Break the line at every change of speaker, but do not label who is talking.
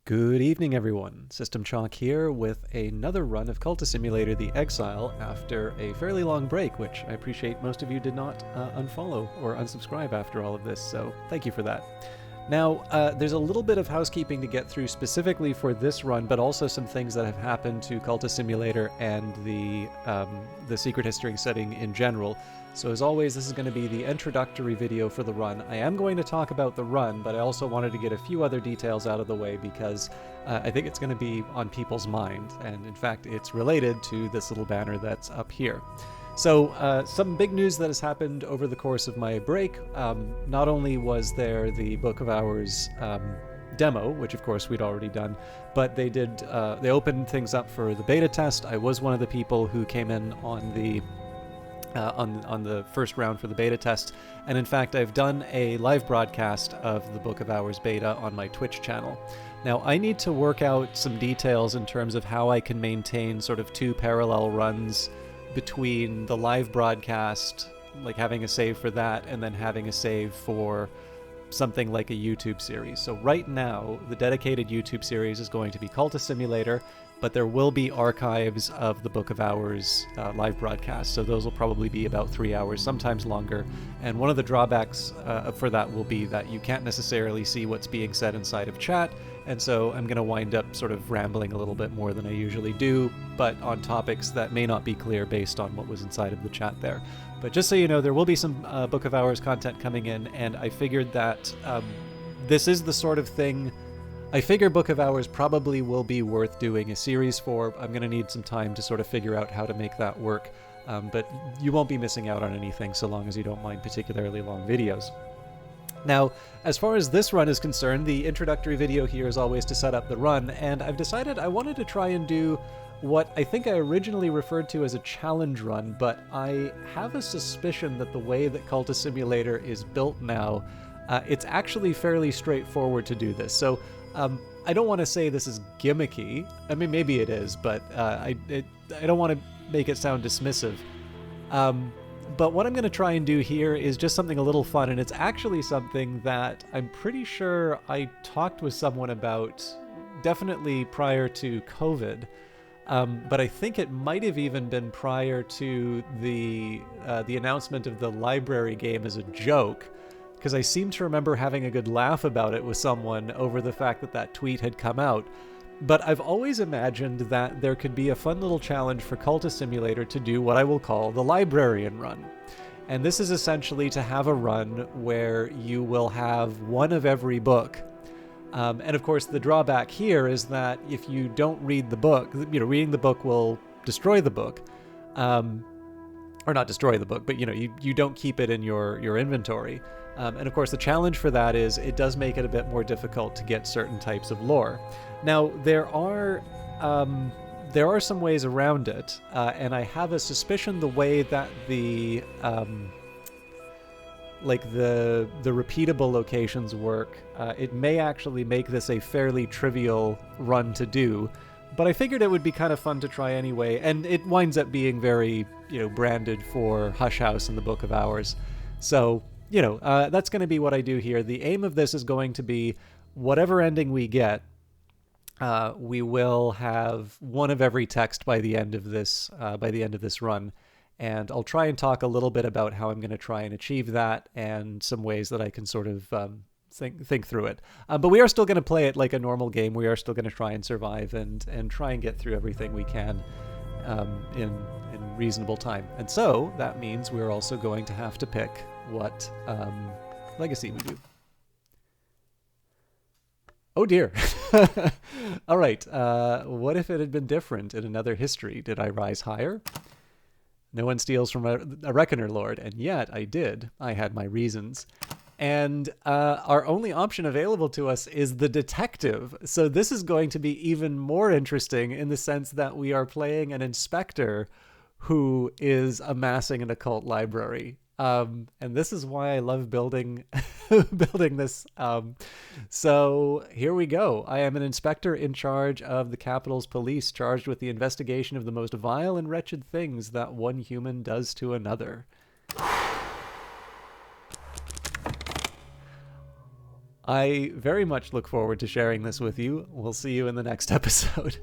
Good evening, everyone. System Chalk here with another run of Cultist Simulator The Exile after a fairly long break, which I appreciate most of you did not unfollow or unsubscribe after all of this, so thank you for that. Now, there's a little bit of housekeeping to get through specifically for this run, but also some things that have happened to Cultist Simulator and the Secret History setting in general. So as always, this is going to be the introductory video for the run. I am going to talk about the run, but I also wanted to get a few other details out of the way because I think it's going to be on people's mind, and in fact, it's related to this little banner that's up here. So some big news that has happened over the course of my break. Not only was there the Book of Hours demo, which of course we'd already done, but they opened things up for the beta test. I was one of the people who came in on the first round for the beta test, and in fact I've done a live broadcast of the Book of Hours beta on my Twitch channel. Now I need to work out some details in terms of how I can maintain sort of two parallel runs between the live broadcast, like having a save for that, and then having a save for something like a YouTube series. So right now, the dedicated YouTube series is going to be Cultist Simulator, but there will be archives of the Book of Hours live broadcast. So those will probably be about 3 hours, sometimes longer. And one of the drawbacks for that will be that you can't necessarily see what's being said inside of chat. And so I'm going to wind up sort of rambling a little bit more than I usually do, but on topics that may not be clear based on what was inside of the chat there. But just so you know, there will be some Book of Hours content coming in, and I figured that this is the sort of thing I figure Book of Hours probably will be worth doing a series for. I'm going to need some time to sort of figure out how to make that work, but you won't be missing out on anything so long as you don't mind particularly long videos. Now, as far as this run is concerned, the introductory video here is always to set up the run, and I've decided I wanted to try and do what I think I originally referred to as a challenge run, but I have a suspicion that the way that Cultist Simulator is built now, it's actually fairly straightforward to do this. So I don't want to say this is gimmicky. I mean, maybe it is, but I don't want to make it sound dismissive. But what I'm going to try and do here is just something a little fun, and it's actually something that I'm pretty sure I talked with someone about definitely prior to COVID, but I think it might have even been prior to the announcement of the library game as a joke, because I seem to remember having a good laugh about it with someone over the fact that that tweet had come out. But I've always imagined that there could be a fun little challenge for Cultist Simulator to do what I will call the Librarian run. And this is essentially to have a run where you will have one of every book. And of course, the drawback here is that if you don't read the book, reading the book will destroy the book. Or not destroy the book, but you don't keep it in your inventory. And of course, the challenge for that is it does make it a bit more difficult to get certain types of lore. Now, there are some ways around it, and I have a suspicion the way that the repeatable locations work, it may actually make this a fairly trivial run to do. But I figured it would be kind of fun to try anyway, and it winds up being very, branded for Hush House and the Book of Hours. So, that's going to be what I do here. The aim of this is going to be whatever ending we get, we will have one of every text by the end of this run. And I'll try and talk a little bit about how I'm going to try and achieve that and some ways that I can sort of think through it. But we are still going to play it like a normal game. We are still going to try and survive and try and get through everything we can in reasonable time. And so that means we're also going to have to pick what legacy we do. Oh dear. All right. What if it had been different in another history? Did I rise higher? No one steals from a reckoner lord, and yet I did. I had my reasons. And our only option available to us is the detective. So this is going to be even more interesting in the sense that we are playing an inspector who is amassing an occult library. And this is why I love building this. So here we go. I am an inspector in charge of the capital's police, charged with the investigation of the most vile and wretched things that one human does to another. I very much look forward to sharing this with you. We'll see you in the next episode.